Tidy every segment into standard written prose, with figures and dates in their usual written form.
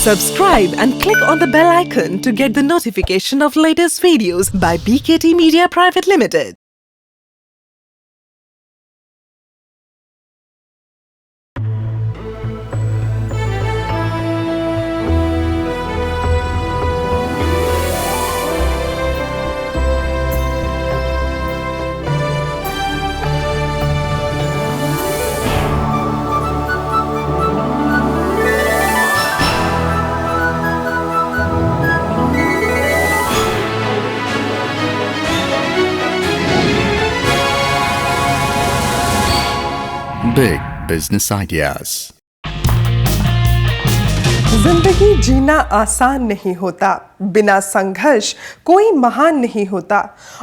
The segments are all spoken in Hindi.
Subscribe and click on the bell icon to get the notification of latest videos by BKT Media Private Limited. Big business ideas. जिंदगी जीना आसान नहीं होता, बिना संघर्ष कोई महान नहीं होता,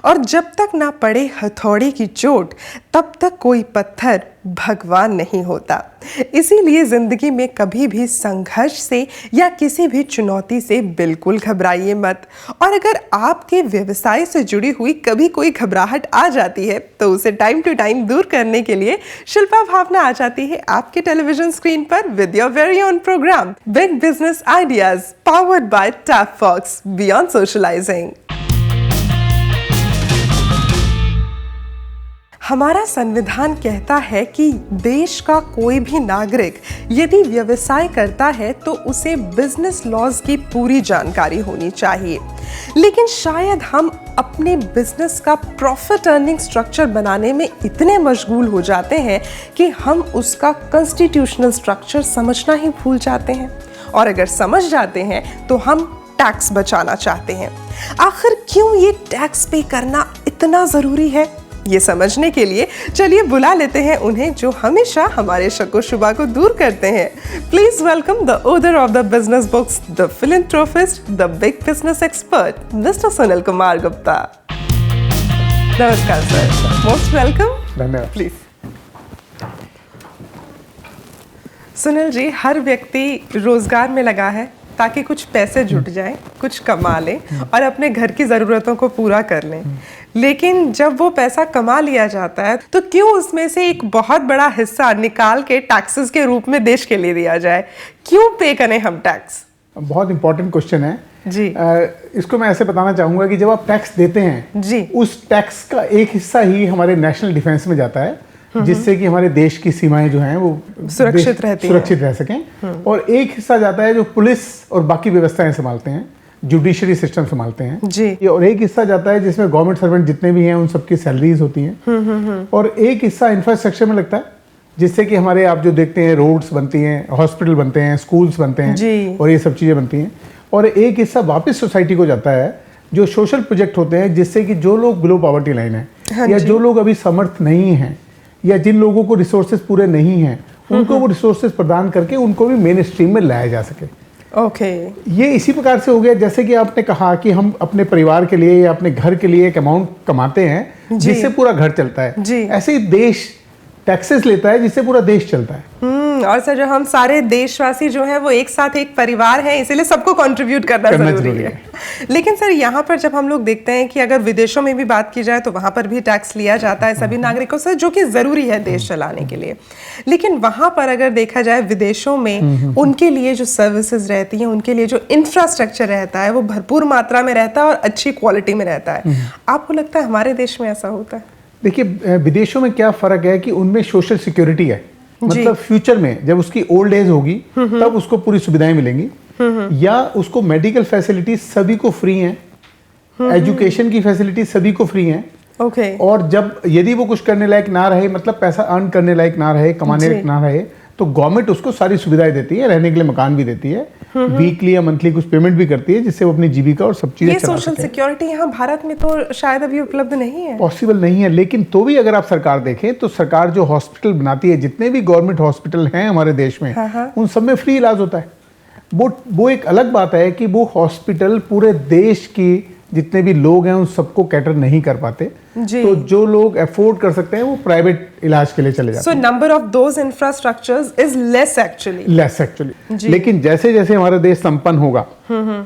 और जब तक ना पड़े हथौड़े की चोट तब तक कोई पत्थर भगवान नहीं होता। इसीलिए जिंदगी में कभी भी संघर्ष से या किसी भी चुनौती से बिल्कुल घबराइए मत। और अगर आपके व्यवसाय से जुड़ी हुई कभी कोई घबराहट आ जाती है तो उसे टाइम टू टाइम दूर करने के लिए शिल्पा भावना आ जाती है आपके टेलीविजन स्क्रीन पर with your very own programme big business ideas powered by Tap Fox beyond socialising. हमारा संविधान कहता है कि देश का कोई भी नागरिक यदि व्यवसाय करता है तो उसे बिजनेस लॉज की पूरी जानकारी होनी चाहिए। लेकिन शायद हम अपने बिजनेस का प्रॉफिट अर्निंग स्ट्रक्चर बनाने में इतने मशगूल हो जाते हैं कि हम उसका कॉन्स्टिट्यूशनल स्ट्रक्चर समझना ही भूल जाते हैं। और अगर समझ जाते हैं तो हम टैक्स बचाना चाहते हैं। आखिर क्यों ये टैक्स पे करना इतना ज़रूरी है, ये समझने के लिए चलिए बुला लेते हैं उन्हें जो हमेशा हमारे शको शुबा को दूर करते हैं। Please welcome the author of the business books, the philanthropist, the big business expert, mister Sunil Kumar Gupta. नमस्कार सर, मोस्ट वेलकम। धन्यवाद। प्लीज। सुनील जी, हर व्यक्ति रोजगार में लगा है ताकि कुछ पैसे जुट जाएं, कुछ कमा लें और अपने घर की ज़रूरतों को पूरा कर लें। लेकिन जब वो पैसा कमा लिया जाता है तो क्यों उसमें से एक बहुत बड़ा हिस्सा निकाल के टैक्सेस के रूप में देश के लिए दिया जाए? क्यों पे करें हम टैक्स? बहुत इंपॉर्टेंट क्वेश्चन है जी। इसको मैं ऐसे बताना चाहूँगा कि जब आप टैक्स देते हैं जी, उस टैक्स का एक हिस्सा ही हमारे नेशनल डिफेंस में जाता है, जिससे कि हमारे देश की सीमाएं जो हैं वो सुरक्षित रह सकें। और एक हिस्सा जाता है जो पुलिस और बाकी व्यवस्थाएं संभालते हैं, जुडिशरी सिस्टम संभालते हैं जी। और एक हिस्सा जाता है जिसमें गवर्नमेंट सर्वेंट जितने भी हैं उन सबकी सैलरीज होती हैं। और एक हिस्सा इंफ्रास्ट्रक्चर में लगता है, जिससे कि हमारे आप जो देखते हैं रोड्स बनती हैं, हॉस्पिटल बनते हैं, स्कूल्स बनते हैं और ये सब चीज़ें बनती हैं। और एक हिस्सा वापस सोसाइटी को जाता है जो सोशल प्रोजेक्ट होते हैं, जिससे कि जो लोग बिलो पॉवर्टी लाइन है या जो लोग अभी समर्थ नहीं हैं या जिन लोगों को रिसोर्सेज पूरे नहीं हैं, उनको वो रिसोर्सेज प्रदान करके उनको भी मेन स्ट्रीम में लाया जा सके। ये इसी प्रकार से हो गया, जैसे कि आपने कहा कि हम अपने परिवार के लिए या अपने घर के लिए एक अमाउंट कमाते हैं जिससे पूरा घर चलता है। ऐसे ही देश टैक्सेस लेता है जिससे पूरा देश चलता है। और सर, जो हम सारे देशवासी जो हैं वो एक साथ एक परिवार हैं, इसीलिए सबको कंट्रीब्यूट करना जरूरी है। लेकिन सर, यहाँ पर जब हम लोग देखते हैं कि अगर विदेशों में भी बात की जाए तो वहाँ पर भी टैक्स लिया जाता है सभी नागरिकों से, जो कि ज़रूरी है देश चलाने के लिए। लेकिन वहाँ पर अगर देखा जाए विदेशों में उनके लिए जो सर्विसेज रहती हैं, उनके लिए जो इंफ्रास्ट्रक्चर रहता है वो भरपूर मात्रा में रहता है और अच्छी क्वालिटी में रहता है। आपको लगता है हमारे देश में ऐसा होता है? देखिए, विदेशों में क्या फ़र्क है कि उनमें सोशल सिक्योरिटी है, मतलब फ्यूचर में जब उसकी ओल्ड एज होगी तब उसको पूरी सुविधाएं मिलेंगी, या उसको मेडिकल फैसिलिटी सभी को फ्री हैं, एजुकेशन की फैसिलिटी सभी को फ्री हैं। और जब यदि वो कुछ करने लायक ना रहे, मतलब पैसा अर्न करने लायक ना रहे, कमाने लायक ना रहे, तो गवर्नमेंट उसको सारी सुविधाएं देती है, रहने के लिए मकान भी देती है, वीकली या मंथली कुछ पेमेंट भी करती है, जिससे वो अपनी जीविका और सब चीजें चला सके। सोशल सिक्योरिटी यहाँ भारत में तो शायद अभी उपलब्ध नहीं है, पॉसिबल नहीं है। लेकिन तो भी अगर आप सरकार देखें तो सरकार जो हॉस्पिटल बनाती है, जितने भी गवर्नमेंट हॉस्पिटल हैं हमारे देश में, उन सब में फ्री इलाज होता है। वो एक अलग बात है कि वो हॉस्पिटल पूरे देश की जितने भी लोग हैं उन सबको कैटर नहीं कर पाते, तो जो लोग अफोर्ड कर सकते हैं वो प्राइवेट इलाज के लिए चले जाते हैं। So number of those infrastructures is less actually. लेकिन जैसे जैसे हमारा देश संपन्न होगा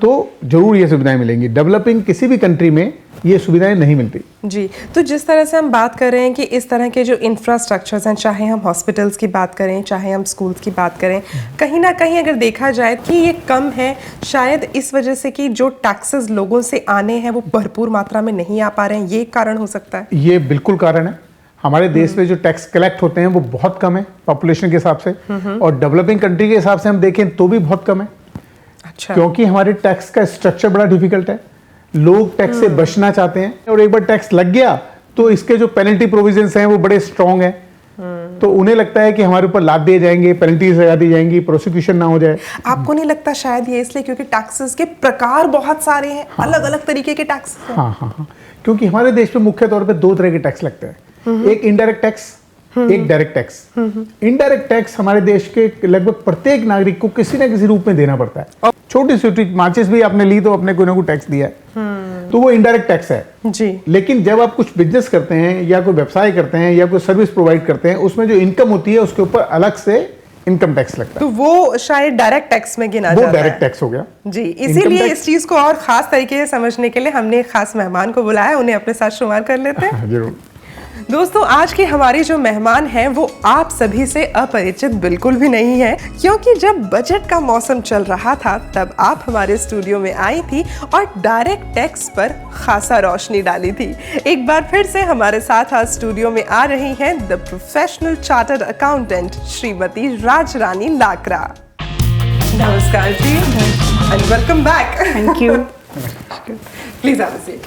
तो जरूर ये सुविधाएं मिलेंगी। डेवलपिंग किसी भी कंट्री में ये सुविधाएं नहीं मिलती। जी, तो जिस तरह से हम बात कर रहे हैं कि इस तरह के जो इंफ्रास्ट्रक्चर्स हैं, चाहे हम हॉस्पिटल्स की बात करें, चाहे हम स्कूल्स की बात करें, कहीं ना कहीं अगर देखा जाए कि ये कम है, शायद इस वजह से कि जो टैक्सेस लोगों से आने हैं वो भरपूर मात्रा में नहीं आ पा रहे हैं, ये एक कारण हो सकता है। ये बिल्कुल कारण है। हमारे देश में जो टैक्स कलेक्ट होते हैं वो बहुत कम है पॉपुलेशन के हिसाब से, और डेवलपिंग कंट्री के हिसाब से हम देखें तो भी बहुत कम है। अच्छा। क्योंकि हमारे टैक्स का स्ट्रक्चर बड़ा डिफिकल्ट है, लोग टैक्स से बचना चाहते हैं, और एक बार टैक्स लग गया तो इसके जो पेनल्टी प्रोविजंस हैं वो बड़े स्ट्रांग हैं। तो उन्हें लगता है कि हमारे ऊपर लाद दिए जाएंगे, पेनल्टीज लगा दी जाएंगी, प्रोसिक्यूशन ना हो जाए। आपको नहीं लगता शायद ये इसलिए क्योंकि टैक्सेस के प्रकार बहुत सारे हैं, अलग अलग तरीके के टैक्स हैं? हाँ, क्योंकि हमारे देश में मुख्य तौर पे 2 तरह के टैक्स लगते हैं, एक इनडायरेक्ट टैक्स, एक डायरेक्ट टैक्स। इनडायरेक्ट टैक्स हमारे देश के लगभग प्रत्येक नागरिक को किसी न किसी रूप में देना पड़ता है। छोटी छोटी माचिस भी आपने ली तो अपने कोई ना कोई टैक्स दिया है, तो वो इनडायरेक्ट टैक्स है जी। लेकिन जब आप कुछ बिजनेस करते हैं या कोई व्यवसाय करते हैं या कोई सर्विस प्रोवाइड करते हैं, उसमें जो इनकम होती है उसके ऊपर अलग से इनकम टैक्स लगता है, तो वो शायद डायरेक्ट टैक्स में गिना जाता है। वो डायरेक्ट टैक्स हो गया जी। इसीलिए इस चीज को और खास तरीके से समझने के लिए हमने एक खास मेहमान को बुलाया, उन्हें अपने साथ शुमार कर लेते हैं। जरूर। दोस्तों, आज के हमारे जो मेहमान हैं वो आप सभी से अपरिचित बिल्कुल भी नहीं है, क्योंकि जब बजट का मौसम चल रहा था तब आप हमारे स्टूडियो में आई थी और डायरेक्ट टैक्स पर खासा रोशनी डाली थी। एक बार फिर से हमारे साथ आज स्टूडियो में आ रही हैं the professional chartered accountant Shrimati Rajrani Lakra. नमस्कार जी and welcome back. Thank you. Please have a seat.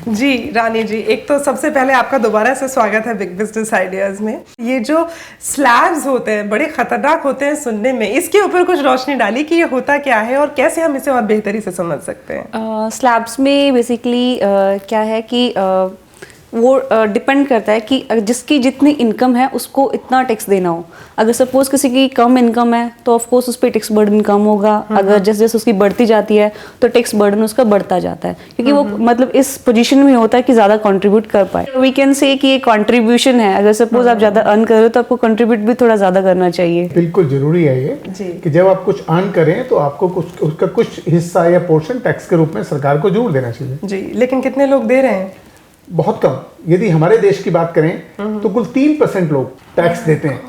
जी रानी जी, एक तो सबसे पहले आपका दोबारा से स्वागत है बिग बिजनेस आइडियाज में। ये जो स्लैब्स होते हैं बड़े खतरनाक होते हैं सुनने में, इसके ऊपर कुछ रोशनी डाली कि ये होता क्या है और कैसे हम इसे और बेहतरी से समझ सकते हैं। स्लैब्स में बेसिकली क्या है कि वो डिपेंड करता है कि जिसकी जितनी इनकम है उसको इतना टैक्स देना हो। अगर सपोज किसी की कम इनकम है तो ऑफ कोर्स उस पर टैक्स बर्डन कम होगा। अगर जैसे जैसे उसकी बढ़ती जाती है तो टैक्स बर्डन उसका बढ़ता जाता है, क्योंकि वो मतलब इस पोजीशन में होता है कि ज़्यादा कंट्रीब्यूट कर पाए। वी कैन से कि ये कंट्रीब्यूशन है, अगर सपोज आप ज़्यादा अर्न कर रहे हो तो आपको कंट्रीब्यूट भी थोड़ा ज़्यादा करना चाहिए। बिल्कुल जरूरी है ये कि जब आप कुछ अर्न करें तो आपको कुछ उसका कुछ हिस्सा या पोर्शन टैक्स के रूप में सरकार को जरूर देना चाहिए। जी, लेकिन कितने लोग दे रहे हैं? बहुत कम। यदि हमारे देश की बात करें तो कुल 3% लोग टैक्स देते हैं।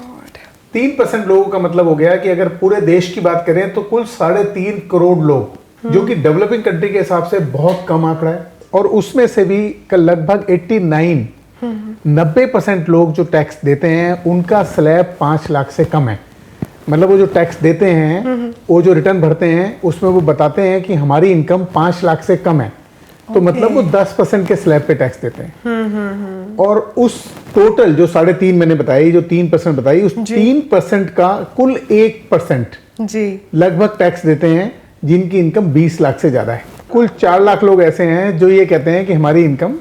3% लोगों का मतलब हो गया कि अगर पूरे देश की बात करें तो कुल 3.5 करोड़ लोग, जो कि डेवलपिंग कंट्री के हिसाब से बहुत कम आंकड़ा है। और उसमें से भी लगभग 90% लोग जो टैक्स देते हैं उनका स्लैब 5 लाख से कम है। मतलब वो जो टैक्स देते हैं, वो जो रिटर्न भरते हैं, उसमें वो बताते हैं कि हमारी इनकम 5 लाख से कम है, तो मतलब वो 10% के स्लैब पे टैक्स देते हैं। और उस टोटल जो 3.5 मैंने बताई, जो 3% बताई, उस 3% का कुल 1% जी लगभग टैक्स देते हैं जिनकी इनकम 20 लाख से ज्यादा है। कुल 4 लाख लोग ऐसे हैं जो ये कहते हैं कि हमारी इनकम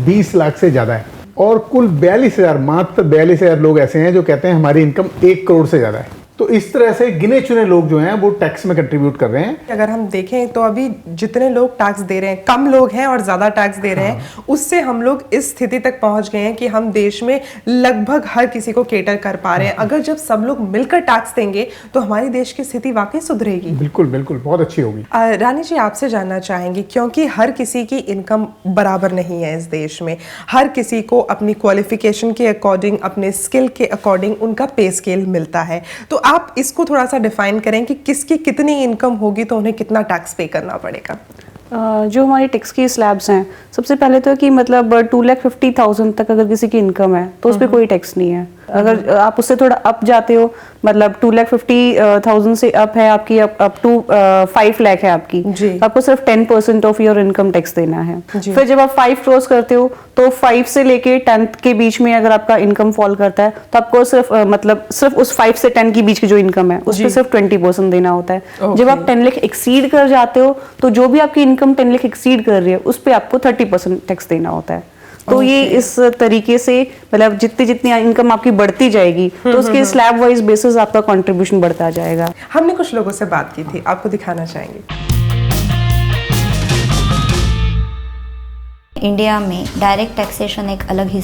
20 लाख से ज्यादा है, और कुल 42,000, मात्र 42,000 लोग ऐसे हैं जो कहते हैं हमारी इनकम 1 करोड़ से ज्यादा है। तो इस तरह से गिने चुने लोग जो हैं वो टैक्स में कंट्रीब्यूट कर रहे हैं। अगर हम देखें तो अभी जितने लोग टैक्स दे रहे हैं, कम लोग हैं और ज्यादा टैक्स दे रहे हैं, उससे हम लोग इस स्थिति तक पहुंच गए हैं कि हम देश में लगभग हर किसी को केटर कर पा रहे हैं। अगर जब सब लोग मिलकर टैक्स देंगे तो हमारी देश की स्थिति वाकई सुधरेगी। बिल्कुल बिल्कुल, बहुत अच्छी होगी। रानी जी, आपसे जानना चाहेंगे, क्योंकि हर किसी की इनकम बराबर नहीं है इस देश में, हर किसी को अपनी क्वालिफिकेशन के अकॉर्डिंग, अपने स्किल के अकॉर्डिंग उनका पे स्केल मिलता है। तो आप इसको थोड़ा सा डिफाइन करें कि किसकी कितनी इनकम होगी तो उन्हें कितना टैक्स पे करना पड़ेगा। जो हमारी टैक्स की स्लैब्स हैं, सबसे पहले तो कि मतलब 2,50,000 तक अगर किसी की इनकम है तो उस पर कोई टैक्स नहीं है। अगर आप उससे थोड़ा अप जाते हो, मतलब 2,50,000 से अप है आपकी, अप टू 5 लाख है आपकी, तो आपको सिर्फ 10% ऑफ योर इनकम टैक्स देना है। फिर जब आप 5 क्रॉस करते हो तो 5 से लेके 10 के बीच में अगर आपका इनकम फॉल करता है तो आपको सिर्फ मतलब सिर्फ उस 5 से 10 के बीच की जो इनकम है उस पर सिर्फ 20% देना होता है। जब आप 10 लाख एक्सीड कर जाते हो तो जो भी आपकी इनकम 10 लाख एक्सीड कर रही है उस पर आपको 30% टैक्स देना होता है। तो ये इस तरीके से मतलब जितनी जितनी इनकम आपकी बढ़ती जाएगी तो उसके स्लैब वाइज बेसिस आपका कंट्रीब्यूशन बढ़ता जाएगा। हमने कुछ लोगों से बात की थी, आपको दिखाना चाहेंगे। जी। जी, रानी जी, एक तो सबसे पहले आपका दोबारा से स्वागत है बिग बिजनेस आइडियाज में। ये जो स्लैब्स होते हैं बड़े खतरनाक होते हैं सुनने में, इसके ऊपर कुछ रोशनी डाली कि ये होता क्या है। इंडिया में डायरेक्ट टैक्सेशन एक अलग ही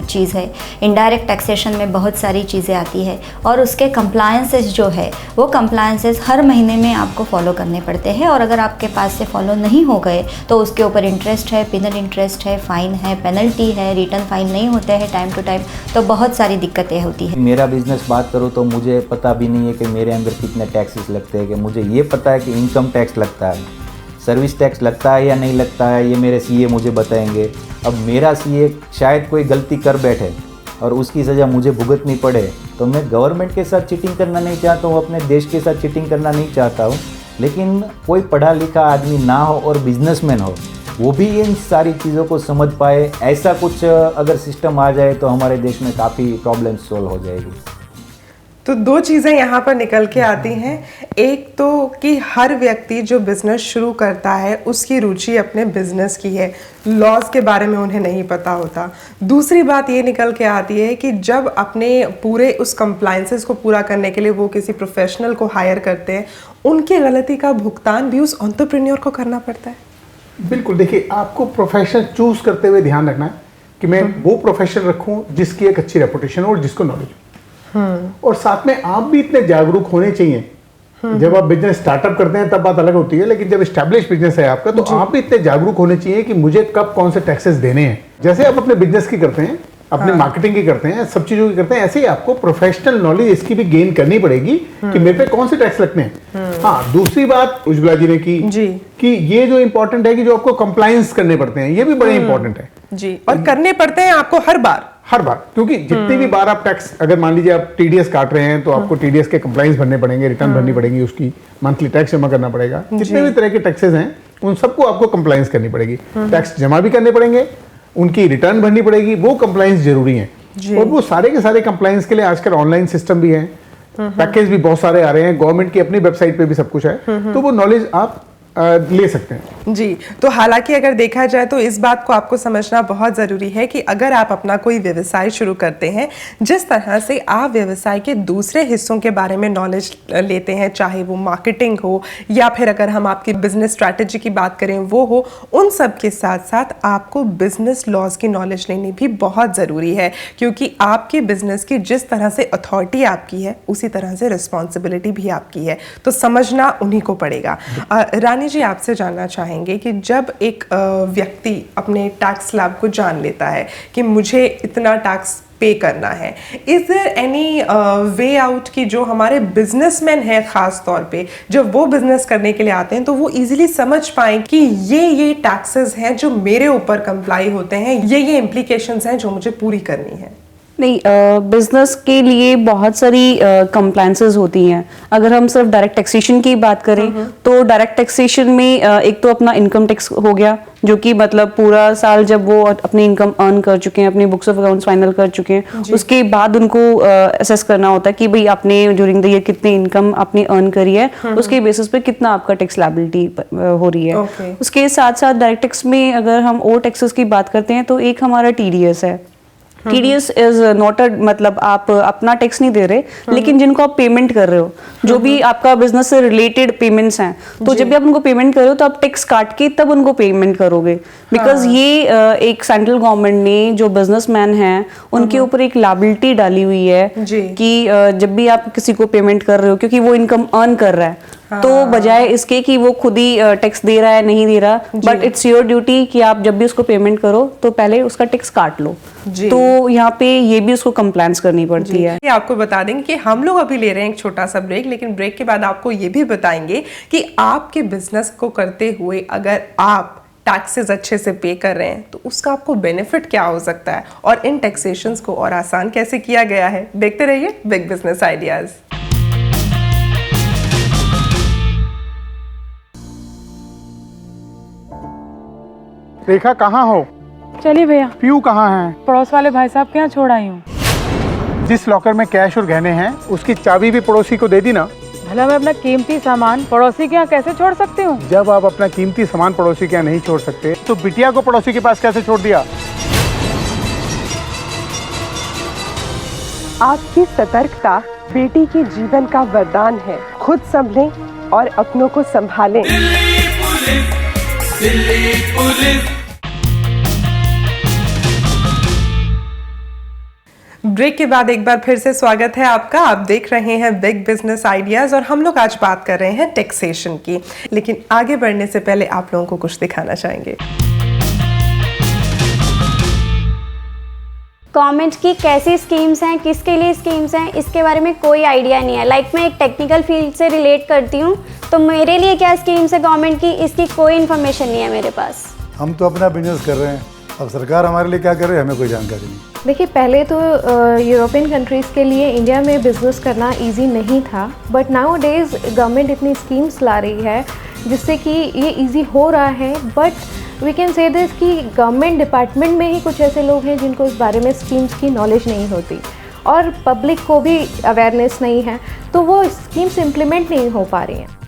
चीज़ है। इनडायरेक्ट टैक्सेशन में बहुत सारी चीज़ें आती है और उसके कंप्लायंसेस जो है वो कंप्लायंसेस हर महीने में आपको फॉलो करने पड़ते हैं, और अगर आपके पास से फॉलो नहीं हो गए तो उसके ऊपर इंटरेस्ट है, पिनल इंटरेस्ट है, फ़ाइन है, पेनल्टी है, रिटर्न फाइल नहीं होते हैं टाइम टू टाइम, तो बहुत सारी दिक्कतें होती है। मेरा बिजनेस बात करूँ तो मुझे पता भी नहीं है कि मेरे अंदर कितने टैक्सेस लगते हैं। कि मुझे ये पता है कि इनकम टैक्स लगता है, सर्विस टैक्स लगता है या नहीं लगता है, ये मेरे सीए मुझे बताएंगे। अब मेरा सीए शायद कोई गलती कर बैठे और उसकी सज़ा मुझे भुगतनी पड़े, तो मैं गवर्नमेंट के साथ चीटिंग करना नहीं चाहता हूँ, अपने देश के साथ चीटिंग करना नहीं चाहता हूँ। लेकिन कोई पढ़ा लिखा आदमी ना हो और बिजनेसमैन हो, वो भी इन सारी चीज़ों को समझ पाए, ऐसा कुछ अगर सिस्टम आ जाए तो हमारे देश में काफ़ी प्रॉब्लम सॉल्व हो जाएगी। तो दो चीज़ें यहाँ पर निकल के आती हैं। एक तो कि हर व्यक्ति जो बिज़नेस शुरू करता है उसकी रुचि अपने बिज़नेस की है, लॉज के बारे में उन्हें नहीं पता होता। दूसरी बात ये निकल के आती है कि जब अपने पूरे उस कंप्लायंसेस को पूरा करने के लिए वो किसी प्रोफेशनल को हायर करते हैं, उनकी गलती का भुगतान भी उस एंटरप्रेन्योर को करना पड़ता है। बिल्कुल, देखिए आपको प्रोफेशन चूज करते हुए ध्यान रखना है कि मैं वो प्रोफेशन रखूं जिसकी एक अच्छी रेपुटेशन हो और जिसको नॉलेज हो। और साथ में आप भी इतने जागरूक होने चाहिए। जब आप बिजनेस स्टार्टअप करते हैं तब बात अलग होती है, लेकिन जब एस्टैब्लिश बिजनेस है आपका तो आप भी इतने जागरूक होने चाहिए कि मुझे कब कौन से टैक्सेस देने हैं। जैसे आप अपने बिजनेस की करते हैं, अपने मार्केटिंग की करते हैं, सब चीजों की करते हैं, ऐसे ही आपको प्रोफेशनल नॉलेज इसकी भी गेन करनी पड़ेगी कि मेरे पे कौन से टैक्स लगते हैं। हाँ, दूसरी बात उज्ज्वला जी ने की कि ये जो इंपॉर्टेंट है कि जो आपको कंप्लायंस करने पड़ते हैं, ये भी बड़े इंपॉर्टेंट है जी, और करने पड़ते हैं आपको हर बार, क्योंकि जितनी भी बार आप टैक्स, अगर मान लीजिए आप टीडीएस काट रहे हैं तो आपको टीडीएस के कंप्लायंस भरने पड़ेंगे, रिटर्न भरनी पड़ेगी, उसकी मंथली टैक्स जमा करना पड़ेगा। जितने भी तरह के टैक्सेस हैं उन सबको आपको कंप्लायंस करनी पड़ेगी, टैक्स जमा भी करने पड़ेंगे, उनकी रिटर्न भरनी पड़ेगी, वो कंप्लायंस जरूरी है। और वो सारे के सारे कंप्लायंस के लिए आजकल ऑनलाइन सिस्टम भी है, पैकेज भी बहुत सारे आ रहे हैं, गवर्नमेंट की अपनी वेबसाइट पे भी सब कुछ है, तो वो नॉलेज आप ले सकते हैं जी। तो हालांकि अगर देखा जाए तो इस बात को आपको समझना बहुत ज़रूरी है कि अगर आप अपना कोई व्यवसाय शुरू करते हैं, जिस तरह से आप व्यवसाय के दूसरे हिस्सों के बारे में नॉलेज लेते हैं, चाहे वो मार्केटिंग हो या फिर अगर हम आपकी बिजनेस स्ट्रैटेजी की बात करें वो हो, उन सब के साथ साथ आपको बिजनेस लॉज की नॉलेज लेनी भी बहुत ज़रूरी है, क्योंकि आपके बिजनेस की जिस तरह से अथॉरिटी आपकी है उसी तरह से रिस्पॉन्सिबिलिटी भी आपकी है, तो समझना उन्हीं को पड़ेगा। रानी जी, आपसे जानना चाहेंगे कि जब एक व्यक्ति अपने टैक्स स्लैब को जान लेता है कि मुझे इतना टैक्स पे करना है, is there any way out की जो हमारे बिजनेसमैन हैं खास तौर पे जब वो बिजनेस करने के लिए आते हैं तो वो इजीली समझ पाएं कि ये टैक्सेस हैं जो मेरे ऊपर कंप्लाई होते हैं, ये इम्प्लीकेशंस हैं जो मुझे पूरी करनी है? नहीं, बिजनेस के लिए बहुत सारी कंप्लायंसेस होती हैं। अगर हम सिर्फ डायरेक्ट टैक्सेशन की बात करें तो डायरेक्ट टैक्सेशन में एक तो अपना इनकम टैक्स हो गया, जो कि मतलब पूरा साल जब वो अपनी इनकम अर्न कर चुके हैं, अपनी बुक्स ऑफ अकाउंट्स फाइनल कर चुके हैं, उसके बाद उनको असेस करना होता है कि भाई आपने ड्यूरिंग द ईयर कितनी इनकम आपने अर्न करी है, उसके बेसिस पे कितना आपका टैक्स लायबिलिटी हो रही है। उसके साथ साथ डायरेक्ट टैक्स में अगर हम और टैक्सेस की बात करते हैं तो एक हमारा टीडीएस है। TDS इज नॉट अ, मतलब आप अपना टैक्स नहीं दे रहे, लेकिन जिनको आप पेमेंट कर रहे हो, जो भी आपका बिजनेस से रिलेटेड पेमेंट्स हैं, तो जब भी आप उनको पेमेंट कर रहे हो तो आप टैक्स काट के तब उनको पेमेंट करोगे, बिकॉज ये एक सेंट्रल गवर्नमेंट ने जो बिजनेसमैन हैं उनके ऊपर एक लायबिलिटी डाली हुई है कि जब भी आप किसी को पेमेंट कर रहे हो, क्योंकि वो इनकम अर्न कर रहा है, तो बजाय इसके कि वो खुद ही टैक्स दे रहा है नहीं दे रहा, बट इट्स योर ड्यूटी कि आप जब भी उसको पेमेंट करो तो पहले उसका टैक्स काट लो। तो यहाँ पे ये भी उसको कंप्लायंस करनी पड़ती है। आपको बता देंगे कि हम लोग अभी ले रहे हैं एक छोटा सा ब्रेक, लेकिन ब्रेक के बाद आपको ये भी बताएंगे कि आपके बिजनेस को करते हुए अगर आप टैक्सेस अच्छे से पे कर रहे हैं तो उसका आपको बेनिफिट क्या हो सकता है और इन टैक्सेशंस को और आसान कैसे किया गया है। देखते रहिए बिग बिजनेस आइडियाज। रेखा कहाँ हो? चलिए भैया। पीयू कहाँ है? पड़ोस वाले भाई साहब के यहाँ छोड़ आई हूँ। जिस लॉकर में कैश और गहने हैं उसकी चाबी भी पड़ोसी को दे दी ना। भला मैं अपना कीमती सामान पड़ोसी के यहाँ कैसे छोड़ सकती हूँ? जब आप अपना कीमती सामान पड़ोसी के यहाँ नहीं छोड़ सकते तो बिटिया को पड़ोसी के पास कैसे छोड़ दिया? आपकी सतर्कता बेटी के जीवन का वरदान है। खुद संभलें और अपनों को संभालें। Delhi police, Delhi police. Break के बाद एक बार फिर से स्वागत है आपका। आप देख रहे हैं बिग बिजनेस आइडियाज और हम लोग आज बात कर रहे हैं टैक्सेशन की। लेकिन आगे बढ़ने से पहले आप लोगों को कुछ दिखाना चाहेंगे। गवर्नमेंट की कैसी स्कीम्स हैं, किसके लिए स्कीम्स हैं, इसके बारे में कोई आइडिया नहीं है। लाइक मैं एक टेक्निकल फील्ड से रिलेट करती हूँ, तो मेरे लिए क्या स्कीम्स है गवर्नमेंट की, इसकी कोई इन्फॉर्मेशन नहीं है मेरे पास। हम तो अपना बिजनेस कर रहे हैं, अब सरकार हमारे लिए क्या कर रही है हमें कोई जानकारी नहीं। देखिए, पहले तो यूरोपियन कंट्रीज़ के लिए इंडिया में बिज़नेस करना इजी नहीं था, बट नाउ डेज़ गवर्नमेंट इतनी स्कीम्स ला रही है जिससे कि ये इजी हो रहा है। But we can say this कि गवर्नमेंट डिपार्टमेंट में ही कुछ ऐसे लोग हैं जिनको इस बारे में स्कीम्स की नॉलेज नहीं होती और पब्लिक को भी अवेयरनेस नहीं है, तो वो स्कीम्स इम्प्लीमेंट नहीं हो पा रही हैं।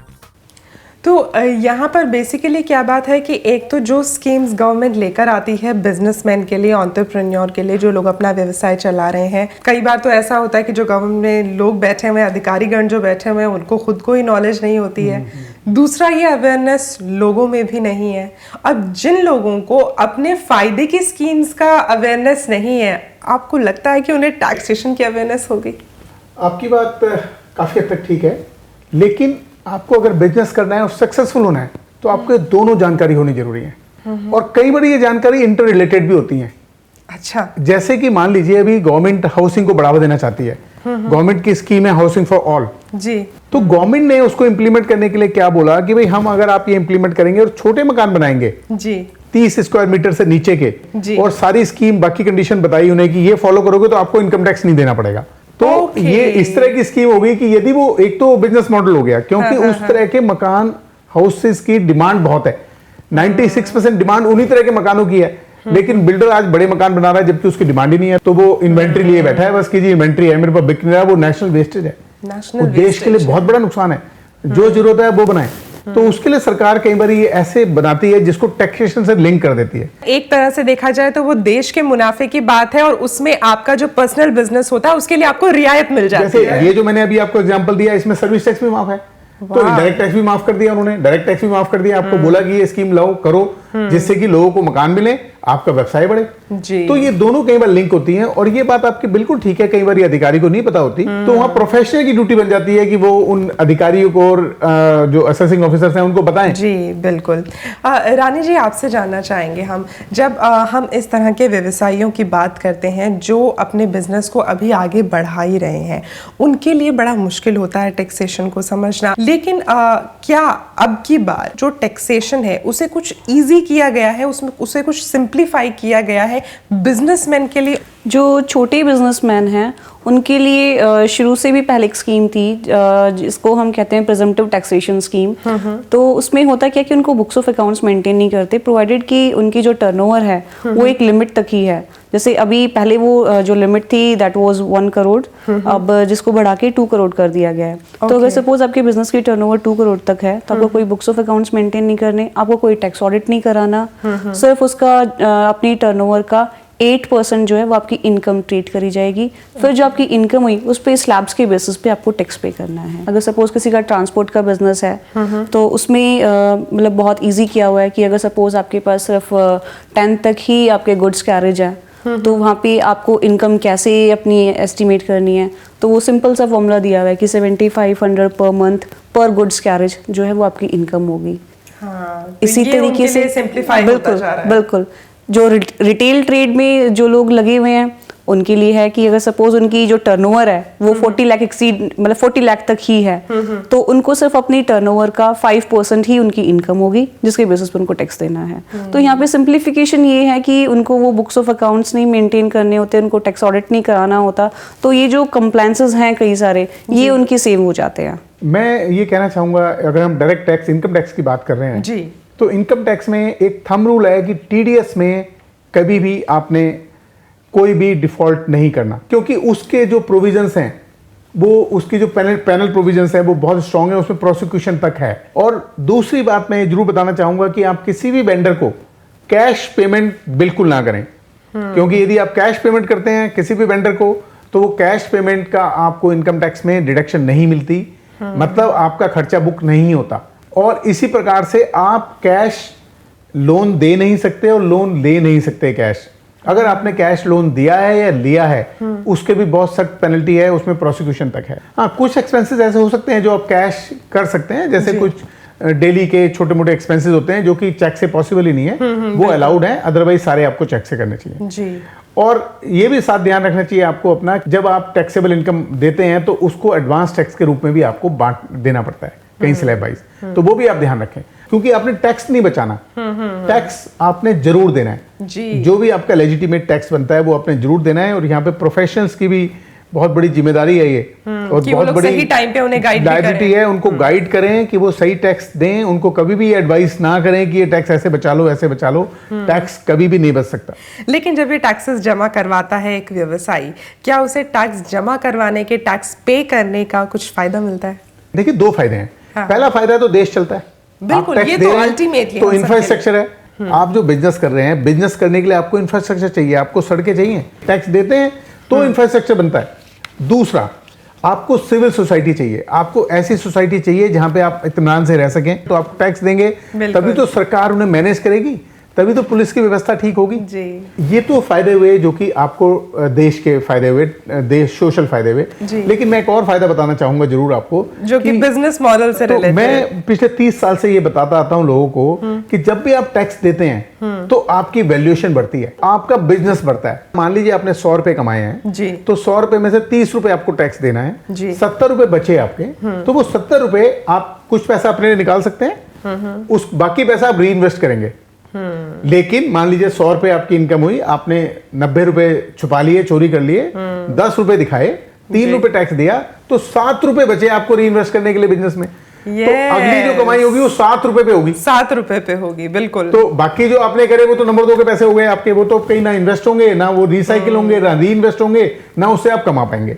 तो यहाँ पर बेसिकली क्या बात है कि एक तो जो स्कीम्स गवर्नमेंट लेकर आती है बिजनेसमैन के लिए, एंटरप्रेन्योर के लिए, जो लोग अपना व्यवसाय चला रहे हैं, कई बार तो ऐसा होता है कि जो गवर्नमेंट में लोग बैठे हुए हैं, अधिकारीगण जो बैठे हुए हैं, उनको खुद को ही नॉलेज नहीं होती है। दूसरा, ये अवेयरनेस लोगों में भी नहीं है। अब जिन लोगों को अपने फ़ायदे की स्कीम्स का अवेयरनेस नहीं है, आपको लगता है कि उन्हें टैक्सेशन की अवेयरनेस होगी? आपकी बात काफ़ी हद तक ठीक है, लेकिन आपको अगर बिजनेस करना है और सक्सेसफुल होना है तो आपको दोनों जानकारी होनी जरूरी है। और कई बार ये जानकारी इंटर रिलेटेड भी होती है। अच्छा, जैसे कि मान लीजिए अभी गवर्नमेंट हाउसिंग को बढ़ावा देना चाहती है, गवर्नमेंट की स्कीम है हाउसिंग फॉर ऑल जी। तो गवर्नमेंट ने उसको इंप्लीमेंट करने के लिए क्या बोला कि भाई हम अगर आप ये इंप्लीमेंट करेंगे और छोटे मकान बनाएंगे जी 30 स्क्वायर मीटर से नीचे के जी, और सारी स्कीम बाकी कंडीशन बताई उन्हें कि ये फॉलो करोगे तो आपको इनकम टैक्स नहीं देना पड़ेगा। तो ये इस तरह की स्कीम हो गई कि यदि वो एक तो बिजनेस मॉडल हो गया, क्योंकि उस तरह के मकान हाउसेस की डिमांड बहुत है। 96% डिमांड उन्हीं तरह के मकानों की है, लेकिन बिल्डर आज बड़े मकान बना रहा है जबकि उसकी डिमांड ही नहीं है, तो वो इन्वेंट्री लिए बैठा है बस कि जी इन्वेंट्री है मेरे पास, बिक नहीं रहा। वो नेशनल वेस्टेज है, वो देश के लिए बहुत बड़ा नुकसान है। जो जरूरत है वो बनाए, तो उसके लिए सरकार कई बार ये ऐसे बनाती है जिसको टैक्सेशन से लिंक कर देती है। एक तरह से देखा जाए तो वो देश के मुनाफे की बात है और उसमें आपका जो पर्सनल बिजनेस होता है उसके लिए आपको रियायत मिल जाती जैसे है। ये जो मैंने अभी आपको एग्जांपल दिया, इसमें सर्विस टैक्स भी माफ है, तो डायरेक्ट टैक्स भी माफ कर दिया उन्होंने, डायरेक्ट टैक्स भी माफ कर दिया। आपको बोला कि ये स्कीम लाओ करो जिससे कि लोगों को मकान मिले, आपका व्यवसाय बढ़े जी। तो ये दोनों कई बार लिंक होती हैं। और ये बात आपकी बिल्कुल ठीक है, कई बार ये अधिकारी को नहीं पता होती, तो वहाँ प्रोफेशनल की ड्यूटी बन जाती है कि वो उन अधिकारियों को और जो असेसिंग ऑफिसर्स हैं उनको बताएं। जी बिल्कुल। रानी जी, आपसे जानना चाहेंगे हम, जब हम इस तरह के व्यवसायियों की बात करते हैं जो अपने बिजनेस को अभी आगे बढ़ा ही रहे हैं, उनके लिए बड़ा मुश्किल होता है टैक्सेशन को समझना, लेकिन क्या अब की बार जो टैक्सेशन है उसे कुछ ईजी किया गया है, उसमें उसे कुछ सिंप्लीफाई किया गया है बिजनेसमैन के लिए? जो छोटे बिजनेसमैन हैं उनके लिए शुरू से भी पहले एक स्कीम थी जिसको हम कहते हैं प्रिजम्पटिव टैक्सेशन स्कीम। तो उसमें होता क्या कि उनको बुक्स ऑफ अकाउंट्स मेंटेन नहीं करते, प्रोवाइडेड कि उनकी जो टर्नओवर है वो एक लिमिट तक ही है। जैसे अभी पहले वो जो लिमिट थी दैट वाज 1 करोड़, अब जिसको बढ़ा के 2 करोड़ कर दिया गया है। तो अगर सपोज आपके बिजनेस की टर्नओवर 2 करोड़ तक है तो आपको कोई बुक्स ऑफ अकाउंट्स मेंटेन नहीं करने, आपको कोई टैक्स ऑडिट नहीं कराना, सिर्फ उसका अपनी टर्नओवर का 8% जो है वो आपकी इनकम ट्रीट करी जाएगी। फिर जो आपकी इनकम हुई उस पे स्लैब्स के बेसिस पे आपको टैक्स पे करना है। अगर सपोज किसी का ट्रांसपोर्ट का बिजनेस है तो उसमें मतलब बहुत इजी किया हुआ है कि अगर सपोज आपके पास सिर्फ 10 तक ही आपके गुड्स कैरेज है तो वहाँ पे आपको इनकम कैसे अपनी एस्टिमेट करनी है, तो वो सिंपल सा फॉर्मूला दिया हुआ है कि 7500 पर मंथ पर गुड्स कैरेज जो है वो आपकी इनकम होगी। इसी तरीके से सिंप्लीफाई होता जा रहा है। बिल्कुल। जो रिटेल ट्रेड में जो लोग लगे हुए हैं उनके लिए है कि अगर सपोज उनकी जो टर्नओवर है वो 40 लाख एक्सीड मतलब 40 लाख तक ही है तो उनको सिर्फ अपनी टर्नओवर का 5% ही उनकी इनकम होगी जिसके बेसिस पर उनको टैक्स देना है। तो यहाँ पे सिंप्लीफिकेशन ये है कि उनको वो बुक्स ऑफ अकाउंट्स नहीं मेंटेन करने होते, उनको टैक्स ऑडिट नहीं कराना होता, तो ये जो कंप्लायंसेस हैं कई सारे ये उनके सेव हो जाते हैं। मैं ये कहना चाहूँगा, अगर हम डायरेक्ट टैक्स इनकम टैक्स की बात कर रहे हैं जी, तो इनकम टैक्स में एक थंब रूल है कि टीडीएस में कभी भी आपने कोई भी डिफॉल्ट नहीं करना, क्योंकि उसके जो प्रोविजंस हैं वो उसकी जो पैनल प्रोविजंस हैं वो बहुत स्ट्रांग है, उसमें प्रोसिक्यूशन तक है। और दूसरी बात मैं जरूर बताना चाहूँगा कि आप किसी भी वेंडर को कैश पेमेंट बिल्कुल ना करें, क्योंकि यदि आप कैश पेमेंट करते हैं किसी भी वेंडर को तो वो कैश पेमेंट का आपको इनकम टैक्स में डिडक्शन नहीं मिलती, मतलब आपका खर्चा बुक नहीं होता। और इसी प्रकार से आप कैश लोन दे नहीं सकते और लोन ले नहीं सकते कैश। अगर आपने कैश लोन दिया है या लिया है उसके भी बहुत सख्त पेनल्टी है, उसमें प्रोसिक्यूशन तक है। हाँ, कुछ एक्सपेंसेस ऐसे हो सकते हैं जो आप कैश कर सकते हैं, जैसे कुछ डेली के छोटे मोटे एक्सपेंसेस होते हैं जो कि चेक से पॉसिबल ही नहीं है, वो अलाउड है, अदरवाइज सारे आपको चेक से करने चाहिए जी। और ये भी साथ ध्यान रखना चाहिए आपको अपना, जब आप टैक्सेबल इनकम देते हैं तो उसको एडवांस टैक्स के रूप में भी आपको बांट देना पड़ता है कहीं स्लैब वाइज, तो वो भी आप ध्यान रखें, क्योंकि आपने टैक्स नहीं बचाना, टैक्स आपने जरूर देना है जी। जो भी आपका लेजिटिमेट टैक्स बनता है वो आपने जरूर देना है। और यहाँ पे प्रोफेशनल्स की भी बहुत बड़ी जिम्मेदारी है ये, और बहुत बड़ी सही टाइम पे उन्हें गाइड लायबिलिटी है, उनको गाइड करें कि वो सही टैक्स दें, उनको कभी भी एडवाइस ना करें कि ये टैक्स ऐसे बचा लो ऐसे बचा लो, टैक्स कभी भी नहीं बच सकता। लेकिन जब ये टैक्सेस जमा करवाता है एक व्यवसायी, क्या उसे टैक्स जमा करवाने के, टैक्स पे करने का कुछ फायदा मिलता है? देखिए, दो फायदे हैं। पहला फायदा तो देश चलता है, बिल्कुल, ये तो अल्टीमेटली तो इंफ्रास्ट्रक्चर है। आप जो बिजनेस कर रहे हैं, बिजनेस करने के लिए आपको इंफ्रास्ट्रक्चर चाहिए, आपको सड़कें चाहिए, टैक्स देते हैं तो इंफ्रास्ट्रक्चर बनता है। दूसरा, आपको सिविल सोसाइटी चाहिए, आपको ऐसी सोसाइटी चाहिए जहां पे आप इत्मीनान से रह सकें, तो आप टैक्स देंगे तभी तो सरकार उन्हें मैनेज करेगी, तभी तो पुलिस की व्यवस्था ठीक होगी जी। ये तो फायदे हुए जो कि आपको देश के फायदे हुए, देश सोशल फायदे हुए। लेकिन मैं एक और फायदा बताना चाहूंगा जरूर आपको, जो कि बिजनेस मॉडल से रिलेटेड। मैं पिछले 30 साल से ये बताता आता हूँ लोगों को कि जब भी आप टैक्स देते हैं तो आपकी वैल्यूएशन बढ़ती है, आपका बिजनेस बढ़ता है। मान लीजिए आपने 100 रुपए कमाए हैं जी, तो 100 रुपए में से 30 रुपए आपको टैक्स देना है, 70 रुपए बचे आपके, तो वो 70 रुपए आप कुछ पैसा अपने लिए निकाल सकते हैं, उस बाकी पैसा आप री इन्वेस्ट करेंगे। लेकिन मान लीजिए 100 रुपए आपकी इनकम हुई, आपने 90 रुपए छुपा लिए, चोरी कर लिए, 10 रुपए दिखाए, 3 रुपए टैक्स दिया, तो 7 रुपए बचे आपको री इन्वेस्ट करने के लिए बिजनेस में। तो अगली जो कमाई होगी वो 7 रुपए पे होगी, 7 रुपए पे होगी, बिल्कुल। तो बाकी जो आपने करे वो तो नंबर 2 के पैसे हो गए आपके, वो तो कहीं ना इन्वेस्ट होंगे, ना वो रिसाइकिल होंगे, ना री इन्वेस्ट होंगे, ना उससे आप कमा पाएंगे।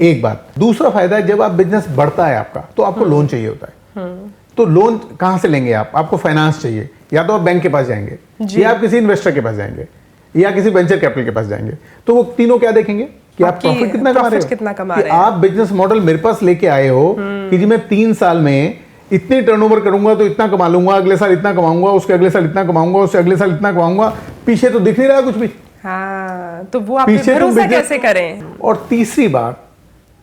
एक बात। दूसरा फायदा, जब आप बिजनेस बढ़ता है आपका, तो आपको लोन चाहिए होता है। तो लोन कहां से लेंगे आप? आपको फाइनेंस चाहिए, या तो आप बैंक के पास जाएंगे, या आप किसी इन्वेस्टर के पास जाएंगे, या किसी वेंचर कैपिटल के पास जाएंगे। तो वो तीनों क्या देखेंगे कि आप प्रॉफिट कितना कमा रहे हो, आप बिजनेस मॉडल मेरे पास लेके आए हो कि जी मैं 3 साल में इतनी टर्नओवर करूंगा तो इतना कमा लूंगा, अगले साल इतना कमाऊंगा, उसके अगले साल इतना कमाऊंगा, उससे अगले साल इतना कमाऊंगा, पीछे तो दिख नहीं रहा कुछ भी। हाँ, तो वो आप भरोसा कैसे करें? और तीसरी बात,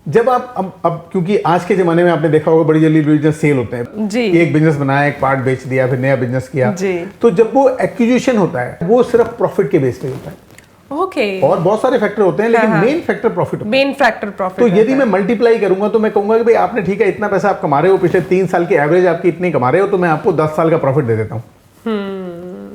जब आप अब क्योंकि आज के जमाने में आपने देखा होगा बड़ी जल्दी बिजनेस सेल होते हैं जी, एक बिजनेस बनाया, एक पार्ट बेच दिया, फिर नया बिजनेस किया जी। तो जब वो एक्विजिशन होता है वो सिर्फ प्रॉफिट के बेस पे होता है। ओके। और बहुत सारे फैक्टर होते हैं, लेकिन मेन फैक्टर प्रॉफिट होता है। Main factor profit. तो यदि मैं मल्टीप्लाई करूंगा तो मैं कहूंगा कि भाई आपने ठीक है इतना पैसा आप कमा रहे हो, पिछले 3 साल की एवरेज आपकी इतनी कमा रहे हो, तो मैं आपको 10 साल का प्रॉफिट दे देता हूँ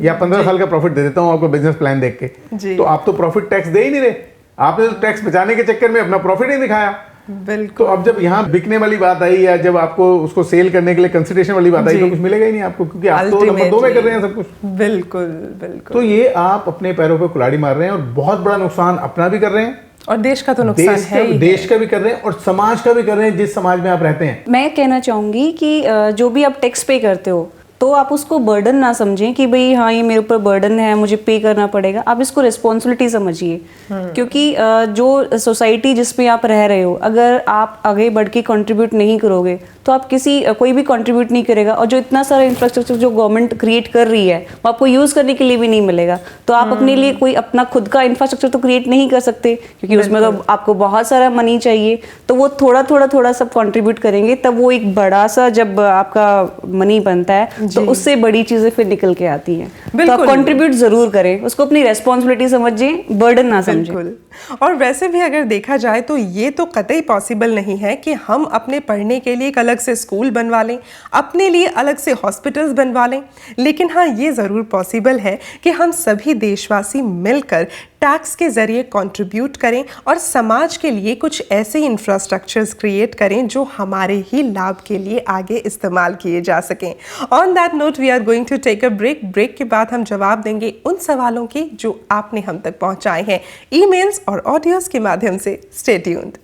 या 15 साल का प्रॉफिट दे देता हूँ आपको बिजनेस प्लान देख के। तो आप तो प्रॉफिट टैक्स दे ही नहीं रहे, आपने तो टैक्स बचाने के चक्कर में अपना प्रॉफिट ही दिखाया। बिल्कुल। तो अब जब यहाँ बिकने वाली बात आई, या जब आपको उसको सेल करने के लिए कंसिडरेशन वाली बात आई, तो कुछ मिलेगा ही नहीं आपको, क्योंकि आप तो नंबर 2 में कर रहे हैं सब कुछ। बिल्कुल बिल्कुल। तो ये आप अपने पैरों पे कुल्हाड़ी मार रहे हैं, और बहुत बड़ा नुकसान अपना भी कर रहे हैं, और देश का तो नुकसान है ही, देश का भी कर रहे हैं और समाज का भी कर रहे हैं, जिस समाज में आप रहते हैं। मैं कहना चाहूंगी कि जो भी आप टैक्स पे करते हो, तो आप उसको बर्डन ना समझें कि भाई हाँ ये मेरे ऊपर बर्डन है, मुझे पे करना पड़ेगा। आप इसको रिस्पॉन्सिबिलिटी समझिए, क्योंकि जो सोसाइटी जिसमें आप रह रहे हो, अगर आप आगे बढ़ के कंट्रीब्यूट नहीं करोगे तो आप कोई भी कंट्रीब्यूट नहीं करेगा, और जो इतना सारा इंफ्रास्ट्रक्चर जो गवर्नमेंट क्रिएट कर रही है वो आपको यूज़ करने के लिए भी नहीं मिलेगा। तो आप अपने लिए कोई अपना खुद का इंफ्रास्ट्रक्चर तो क्रिएट नहीं कर सकते, क्योंकि उसमें तो आपको बहुत सारा मनी चाहिए। तो वो थोड़ा सब कंट्रीब्यूट करेंगे, तब वो एक बड़ा सा जब आपका मनी बनता है तो उससे बड़ी चीजें फिर निकल के आती हैं। तो आप कंट्रीब्यूट जरूर करें, उसको अपनी रेस्पॉन्सिबिलिटी समझिए, बर्डन ना समझें। और वैसे भी अगर देखा जाए तो ये तो कतई पॉसिबल नहीं है कि हम अपने पढ़ने के लिए एक अलग से स्कूल बनवा लें, अपने लिए अलग से हॉस्पिटल्स बनवा लें। लेकिन हाँ, ये ज़रूर पॉसिबल है कि हम सभी देशवासी मिलकर टैक्स के ज़रिए कंट्रीब्यूट करें और समाज के लिए कुछ ऐसे इंफ्रास्ट्रक्चर्स क्रिएट करें जो हमारे ही लाभ के लिए आगे इस्तेमाल किए जा सकें। On that note we are going to take a break. Break के बाद हम जवाब देंगे उन सवालों के जो आपने हम तक पहुंचाए हैं ईमेल्स और ऑडियोज के माध्यम से। Stay tuned.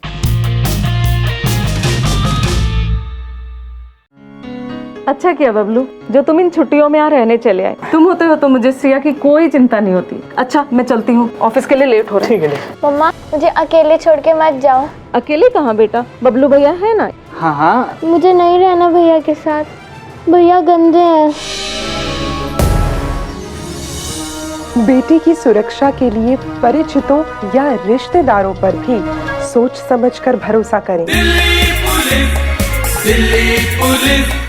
अच्छा किया बबलू जो तुम इन छुट्टियों में यहाँ रहने चले आए। तुम होते हो तो मुझे सिया की कोई चिंता नहीं होती। अच्छा मैं चलती हूँ, ऑफिस के लिए लेट हो रहा है। ठीक है। मम्मा मुझे अकेले छोड़ के मत जाओ। अकेले कहाँ बेटा, बबलू भैया है ना। हाँ। मुझे नहीं रहना भैया के साथ, भैया गंदे हैं। बेटी की सुरक्षा के लिए परिचितों या रिश्तेदारों पर भी सोच समझकर भरोसा करें। दिल्ली पुलिस।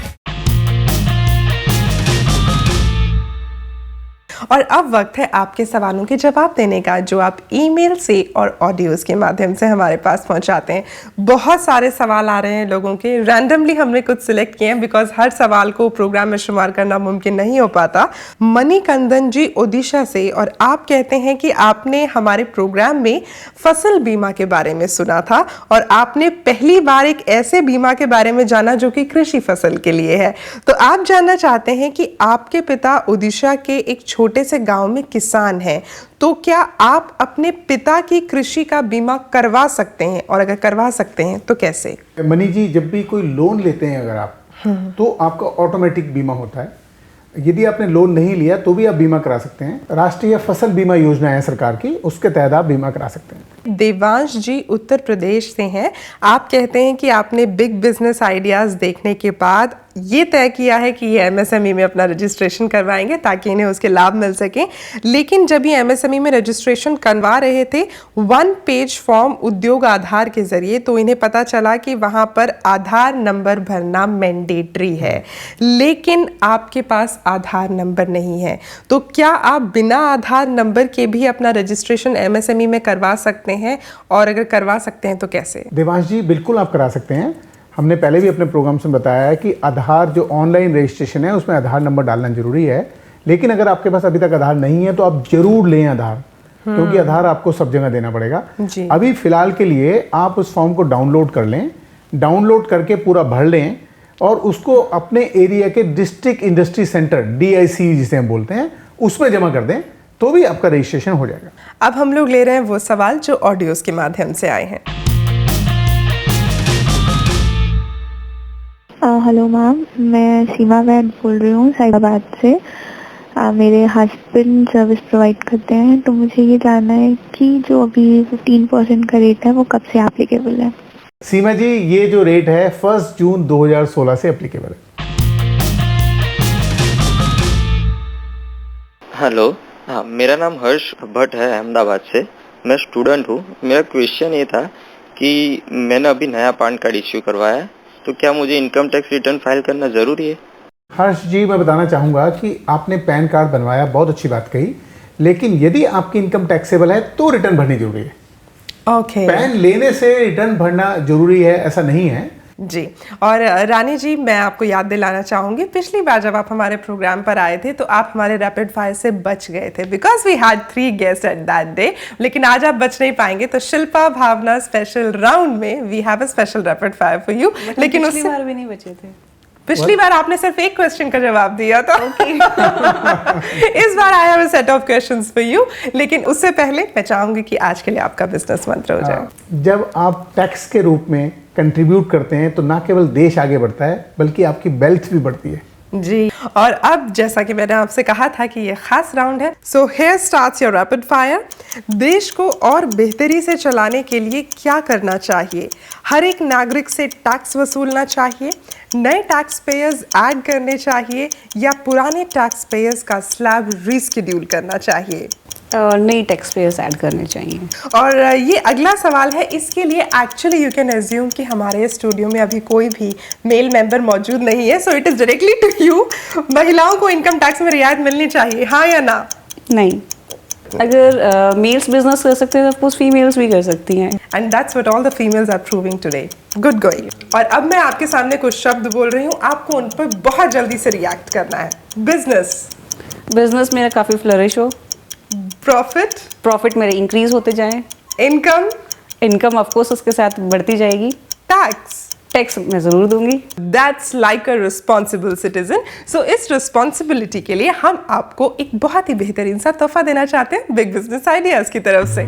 और अब वक्त है आपके सवालों के जवाब देने का, जो आप ईमेल से और ऑडियोज के माध्यम से हमारे पास पहुंचाते हैं। बहुत सारे सवाल आ रहे हैं लोगों के, रैंडमली हमने कुछ सिलेक्ट किए हैं बिकॉज हर सवाल को प्रोग्राम में शुमार करना मुमकिन नहीं हो पाता। मणिकंदन जी ओडिशा से, और आप कहते हैं कि आपने हमारे प्रोग्राम में फसल बीमा के बारे में सुना था और आपने पहली बार एक ऐसे बीमा के बारे में जाना जो कि कृषि फसल के लिए है। तो आप जानना चाहते हैं कि आपके पिता ओडिशा के एक छोटे से गांव में किसान हैं, तो क्या आप अपने पिता की कृषि का बीमा करवा सकते हैं, और अगर करवा सकते हैं तो कैसे? मनी जी, जब भी कोई लोन लेते हैं अगर आप, तो आपका ऑटोमेटिक बीमा होता है। यदि आपने लोन नहीं लिया तो भी आप बीमा करा सकते हैं। राष्ट्रीय फसल बीमा योजना है सरकार की, उसके तहत आप बीमा करा सकते हैं। देवांश जी उत्तर प्रदेश से हैं। आप कहते हैं कि आपने बिग बिजनेस आइडियाज देखने के बाद ये तय किया है कि ये एमएसएमई में अपना रजिस्ट्रेशन करवाएंगे ताकि इन्हें उसके लाभ मिल सकें। लेकिन जब ये एमएसएमई में रजिस्ट्रेशन करवा रहे थे 1 पेज फॉर्म उद्योग आधार के जरिए, तो इन्हें पता चला कि वहाँ पर आधार नंबर भरना मैंडेटरी है, लेकिन आपके पास आधार नंबर नहीं है। तो क्या आप बिना आधार नंबर के भी अपना रजिस्ट्रेशन एमएसएमई में करवा सकते हैं, और अगर करवा सकते हैं तो कैसे? देवांश जी, बिल्कुल आप करा सकते हैं। हमने पहले भी अपने प्रोग्राम में बताया है कि आधार जो ऑनलाइन रजिस्ट्रेशन है उसमें आधार नंबर डालना जरूरी है। लेकिन अगर आपके पास अभी तक आधार नहीं है तो आप जरूर लें आधार, क्योंकि आधार आपको सब जगह देना पड़ेगा। अभी फिलहाल के लिए आप उस फॉर्म को डाउनलोड कर लें, डाउनलोड करके पूरा भर लें और उसको अपने एरिया के डिस्ट्रिक्ट इंडस्ट्री सेंटर DIC जिसे हम बोलते हैं उसमें जमा कर दें, तो भी आपका रजिस्ट्रेशन हो जाएगा। अब हम लोग ले रहे हैं वो सवाल जो ऑडियोज के माध्यम से आए हैं। हेलो मैम, मैं सीमा वैद बोल रही हूँ हैदराबाद से। मेरे हस्बैंड सर्विस प्रोवाइड करते हैं, तो मुझे ये जानना है कि जो अभी 15% का रेट है वो कब से एप्लीकेबल है? सीमा जी, ये जो रेट है 1 जून 2016 से एप्लीकेबल है। हेलो, हाँ, मेरा नाम हर्ष भट्ट है, अहमदाबाद से। मैं स्टूडेंट हूँ। मेरा क्वेश्चन ये था कि मैंने अभी नया पैन कार्ड इश्यू करवाया है, तो क्या मुझे इनकम टैक्स रिटर्न फाइल करना ज़रूरी है? हर्ष जी, मैं बताना चाहूँगा कि आपने पैन कार्ड बनवाया, बहुत अच्छी बात कही, लेकिन यदि आपकी इनकम टैक्सेबल है तो रिटर्न भरनी जरूरी है। पैन लेने से रिटर्न भरना जरूरी है ऐसा नहीं है जी। और रानी जी, मैं आपको याद दिलाना चाहूँगी, पिछली बार जब आप हमारे प्रोग्राम पर आए थे तो आप हमारे रैपिड फायर से बच गए थे because we had 3 guest at that day. लेकिन आज आप बच नहीं पाएंगे, तो शिल्पा भावना स्पेशल राउंड में we have a special rapid fire for you. लेकिन पिछली बार भी नहीं बचे थे। पिछली बार आपने सिर्फ एक क्वेश्चन का जवाब दिया था। इस बार I have a set of questions for you. लेकिन उससे पहले मैं चाहूंगी कि आज के लिए आपका बिजनेस मंत्र हो जाए। जब आप टैक्स के रूप में कंट्रीब्यूट करते हैं तो ना केवल देश आगे बढ़ता है बल्कि आपकी वेल्थ भी बढ़ती है जी। और अब जैसा कि मैंने आपसे कहा था कि ये खास राउंड है, so here starts your rapid fire. देश को और बेहतरी से चलाने के लिए क्या करना चाहिए? हर एक नागरिक से टैक्स वसूलना चाहिए, नए टैक्स पेयर्स ऐड करने चाहिए, या पुराने टैक्स पेयर्स का स्लैब रीस्केड्यूल करना चाहिए? नई टैक्स पेयर्स ऐड करने चाहिए। और ये अगला सवाल है, इसके लिए एक्चुअली यू कैन एज्यूम कि हमारे स्टूडियो में अभी कोई भी मेल मेंबर मौजूद नहीं है, so it is directly to you. महिलाओं को इनकम टैक्स में रियायत मिलनी चाहिए, हाँ या ना? नहीं। अगर मेल्स बिजनेस कर सकते हैं तो फीमेल्स भी कर सकती हैं। And that's what all the females are proving today. Good going. और अब मैं आपके सामने कुछ शब्द बोल रही हूँ, आपको उन पर बहुत जल्दी से रिएक्ट करना है। बिजनेस मेरा काफ़ी फ्लरिश हो। प्रॉफिट मेरे इंक्रीज होते जाएं। इनकम ऑफ कोर्स उसके साथ बढ़ती जाएगी। टैक्स मैं जरूर दूंगी। That's like a responsible citizen. So इस रिस्पॉन्सिबिलिटी के लिए हम आपको एक बहुत ही बेहतरीन सा तोहफा देना चाहते हैं बिग बिजनेस आइडियाज की तरफ से।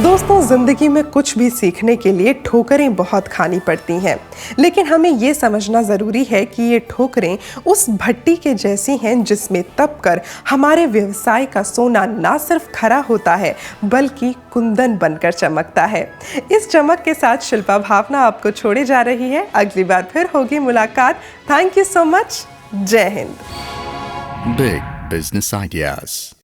दोस्तों, जिंदगी में कुछ भी सीखने के लिए ठोकरें बहुत खानी पड़ती हैं, लेकिन हमें ये समझना ज़रूरी है कि ये ठोकरें उस भट्टी के जैसी हैं जिसमें तपकर हमारे व्यवसाय का सोना ना सिर्फ खरा होता है बल्कि कुंदन बनकर चमकता है। इस चमक के साथ शिल्पा भावना आपको छोड़े जा रही है। अगली बार फिर होगी मुलाकात। Thank you so much. जय हिंद। Big business ideas.